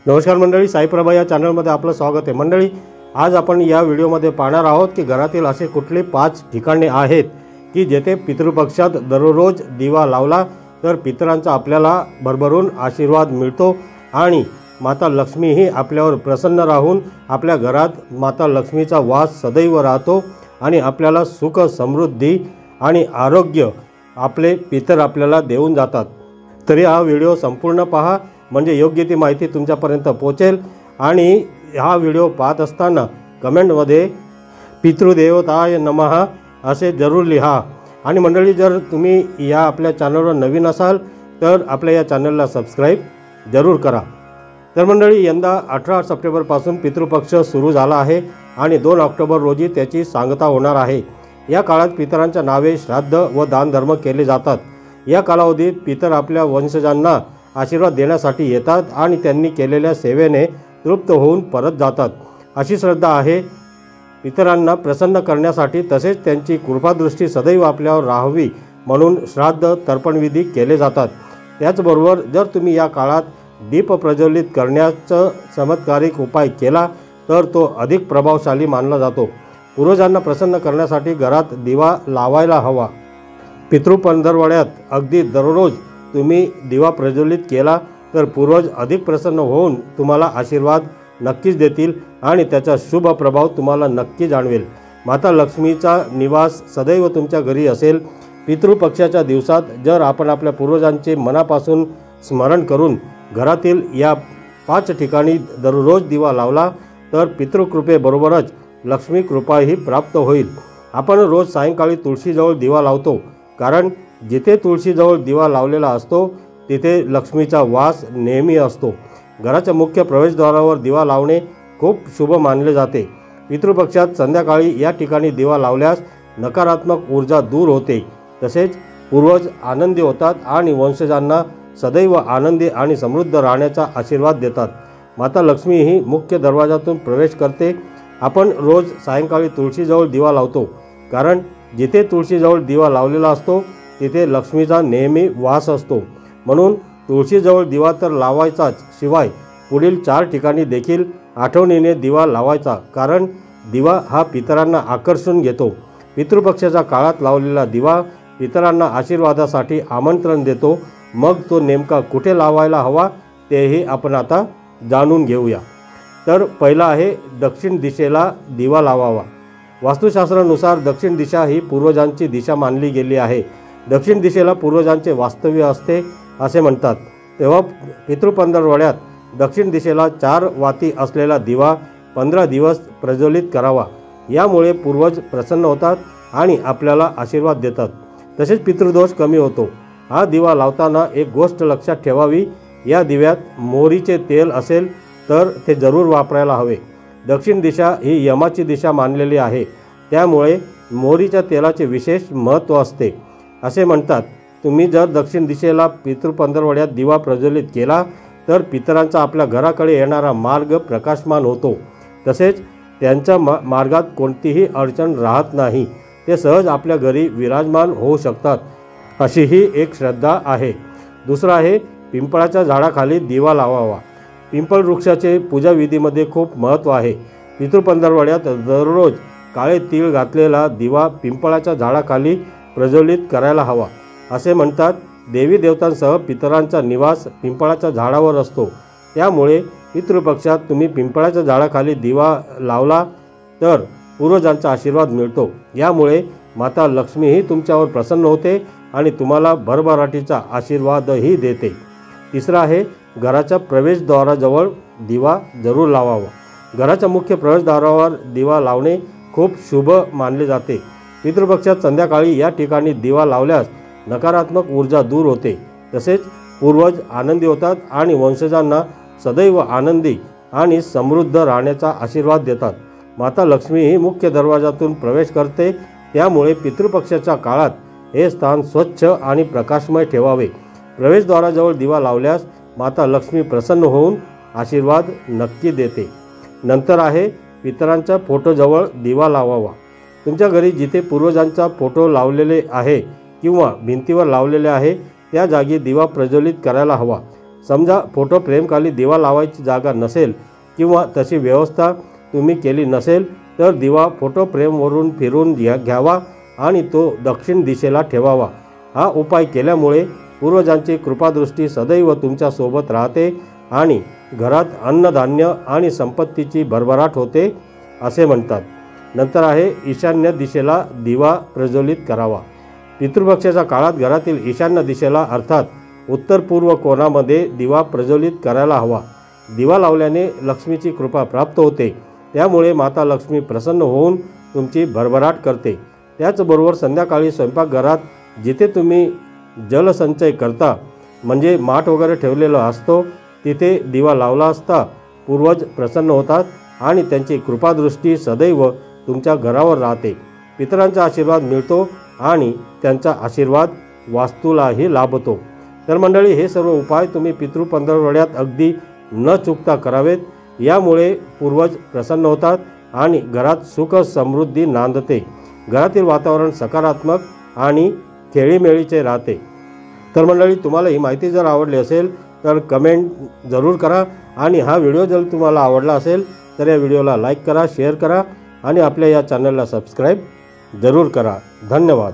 नमस्कार मंडळी, साईप्रभा या चॅनलमध्ये आपलं स्वागत आहे। मंडळी, आज आपण या व्हिडिओमध्ये पाहणार आहोत की घरातील असे कुठले 5 ठिकाणे आहेत की जेथे पितृपक्षात दररोज दिवा लावला तर पितरांचा आपल्याला भरभरून आशीर्वाद मिळतो आणि माता लक्ष्मीही आपल्यावर प्रसन्न राहून आपल्या घरात माता लक्ष्मीचा वास सदैव राहतो आणि आपल्याला सुख, समृद्धी आणि आरोग्य आपले पितर आपल्याला देऊन जातात। तरी हा व्हिडिओ संपूर्ण पहा, म्हणजे योग्य ती माहिती तुमच्यापर्यंत पोहोचेल। आणि हा व्हिडिओ पाहत असताना कमेंटमध्ये पितृदेवताय नमः असे जरूर लिहा। आणि मंडळी, जर तुम्ही या आपल्या चॅनलवर नवीन असाल तर आपल्या या चॅनलला सबस्क्राईब जरूर करा। तर मंडळी, यंदा 18 सप्टेंबरपासून पितृपक्ष सुरू झाला आहे आणि 2 ऑक्टोबर रोजी त्याची सांगता होणार आहे। या काळात पितरांच्या नावे श्राद्ध व दानधर्म केले जातात। या कालावधीत पितर आपल्या वंशजांना आशीर्वाद देण्यासाठी येतात आणि त्यांनी केलेल्या सेवेने तृप्त होऊन परत जातात, अशी श्रद्धा आहे। पितरांना प्रसन्न करण्यासाठी तसेच त्यांची कृपादृष्टी सदैव आपल्यावर राहावी म्हणून श्राद्ध तर्पणविधी केले जातात। त्याचबरोबर जर तुम्ही या काळात दीप प्रज्वलित करण्याचा चमत्कारिक उपाय केला तर तो अधिक प्रभावशाली मानला जातो। पूर्वजांना प्रसन्न करण्यासाठी घरात दिवा लावायला हवा। पितृपंधरवड्यात अगदी दररोज तुम्ही दिवा प्रज्वलित केला तर पूर्वज अधिक प्रसन्न होऊन तुम्हाला आशीर्वाद नक्कीच देतील आणि त्याचा शुभ प्रभाव तुम्हाला नक्की जाणवेल। माता लक्ष्मीचा निवास सदैव तुमच्या घरी असेल। पितृपक्षाच्या दिवसात जर आपण आपल्या पूर्वजांचे मनापासून स्मरण करून घरातील या 5 ठिकाणी दररोज दिवा लावला तर पितृकृपेबरोबरच लक्ष्मी कृपाही प्राप्त होईल। आपण रोज सायंकाळी तुळशीजवळ दिवा लावतो, कारण जिथे तुळशीजवळ दिवा लावलेला असतो तिथे लक्ष्मीचा वास नेहमी असतो। घराच्या मुख्य प्रवेशद्वारावर दिवा लावणे खूप शुभ मानले जाते। पितृपक्षात संध्याकाळी या ठिकाणी दिवा लावल्यास नकारात्मक ऊर्जा दूर होते, तसेच पूर्वज आनंदी होतात आणि वंशजांना सदैव आनंदी आणि समृद्ध राहण्याचा आशीर्वाद देतात। माता लक्ष्मी ही मुख्य दरवाजातून प्रवेश करते। आपण रोज सायंकाळी तुळशीजवळ दिवा लावतो, कारण जिथे तुळशीजवळ दिवा लावलेला असतो तिथे लक्ष्मीचा नेहमी वास असतो। म्हणून तुळशीजवळ दिवा तर लावायचाच, शिवाय पुढील 4 ठिकाणी देखील आठवणीने दिवा लावायचा, कारण दिवा हा पितरांना आकर्षून घेतो। पितृपक्षाच्या काळात लावलेला दिवा पितरांना आशीर्वादासाठी आमंत्रण देतो। मग तो नेमका कुठे लावायला हवा तेही आपण आता जाणून घेऊया। तर पहिला आहे दक्षिण दिशेला दिवा लावावा। वास्तुशास्त्रानुसार दक्षिण दिशा ही पूर्वजांची दिशा मानली गेली आहे। दक्षिण दिशेला पूर्वजांचे वास्तव्य असते असे म्हणतात। तेव्हा पितृपंधरवड्यात दक्षिण दिशेला 4 वाती असलेला दिवा 15 दिवस प्रज्वलित करावा। यामुळे पूर्वज प्रसन्न होतात आणि आपल्याला आशीर्वाद देतात, तसेच पितृदोष कमी होतो। हा दिवा लावताना एक गोष्ट लक्षात ठेवावी, या दिव्यात मोहरीचे तेल असेल तर ते जरूर वापरायला हवे। दक्षिण दिशा ही यमाची दिशा मानलेली आहे, त्यामुळे मोहरीच्या तेलाचे विशेष महत्त्व असते। असे म्हणतात, तुम्ही जर दक्षिण दिशेला पितृपंधरवड्यात दिवा प्रज्वलित केला तर पितरांचा आपल्या घराकडे येणारा मार्ग प्रकाशमान होतो, तसेच त्यांच्या मार्गात कोणतीही अडचण राहत नाही। ते सहज आपल्या घरी विराजमान होऊ शकतात, अशी ही एक श्रद्धा आहे। दुसरा आहे पिंपळाच्या झाडाखाली दिवा लावावा। पिंपळ वृक्षाचे पूजाविधीमध्ये खूप महत्त्व आहे। पितृपंधरवड्यात दररोज काळे तीळ घातलेला दिवा पिंपळाच्या झाडाखाली प्रज्वलित करायला हवा। असे म्हणतात, देवी देवतांसह पितरांचा निवास पिंपळाच्या झाडावर असतो, त्यामुळे पितृपक्षात तुम्ही पिंपळाच्या झाडाखाली दिवा लावला तर पूर्वजांचा आशीर्वाद मिळतो। यामुळे माता लक्ष्मीही तुमच्यावर प्रसन्न होते आणि तुम्हाला भरभराटीचा आशीर्वादही देते। तिसरा आहे घराच्या प्रवेशद्वाराजवळ दिवा जरूर लावावा। घराच्या मुख्य प्रवेशद्वारावर दिवा लावणे खूप शुभ मानले जाते। पितृपक्षात संध्याकाळी या ठिकाणी दिवा लावल्यास नकारात्मक ऊर्जा दूर होते, तसेच पूर्वज आनंदी होतात आणि वंशजांना सदैव आनंदी आणि समृद्ध राहण्याचा आशीर्वाद देतात। माता लक्ष्मी ही मुख्य दरवाजातून प्रवेश करते, त्यामुळे पितृपक्षाच्या काळात हे स्थान स्वच्छ आणि प्रकाशमय ठेवावे। प्रवेशद्वाराजवळ दिवा लावल्यास माता लक्ष्मी प्रसन्न होऊन आशीर्वाद नक्की देते। नंतर आहे पितरांच्या फोटोजवळ दिवा लावावा। तुमच्या घरी जिथे पूर्वजांचा फोटो लावलेले आहे किंवा भिंतीवर लावलेले आहे त्या जागी दिवा प्रज्वलित करायला हवा। समजा फोटो फ्रेमखाली दिवा लावायची जागा नसेल किंवा तशी व्यवस्था तुम्ही केली नसेल तर दिवा फोटो फ्रेमवरून फिरून घ्यावा आणि तो दक्षिण दिशेला ठेवावा। हा उपाय केल्यामुळे पूर्वजांची कृपादृष्टी सदैव तुमच्या सोबत राहते आणि घरात अन्नधान्य आणि संपत्तीची भरभराट होते असे म्हणतात। नंतर आहे ईशान्य दिशेला दिवा प्रज्वलित करावा। पितृपक्षाच्या काळात घरातील ईशान्य दिशेला अर्थात उत्तर पूर्व कोणामध्ये दिवा प्रज्वलित करायला हवा। दिवा लावल्याने लक्ष्मीची कृपा प्राप्त होते, त्यामुळे माता लक्ष्मी प्रसन्न होऊन तुमची भरभराट करते। त्याचबरोबर संध्याकाळी स्वयंपाकघरात जिथे तुम्ही जलसंचय करता म्हणजे माठ वगैरे ठेवलेला असतो तिथे दिवा लावला असता पूर्वज प्रसन्न होतात आणि त्यांची कृपादृष्टी सदैव तुमच्या घरावर राहते। पितरांचा आशीर्वाद मिळतो आणि त्यांचा आशीर्वाद वास्तूलाही लाभतो। तर मंडळी, हे सर्व उपाय तुम्ही पितृ पंधरवड्यात अगदी न चुकता करावेत। यामुळे पूर्वज प्रसन्न होतात आणि घरात सुख समृद्धी नांदते। घरातील वातावरण सकारात्मक आणि खेळीमेळीचे राहते। तर मंडळी, तुम्हाला ही माहिती जर आवडली असेल तर कमेंट जरूर करा आणि हा व्हिडिओ जर तुम्हाला आवडला असेल तर या व्हिडिओला लाईक करा, शेअर करा आणि आपल्या या चॅनलला सबस्क्राईब जरूर करा। धन्यवाद।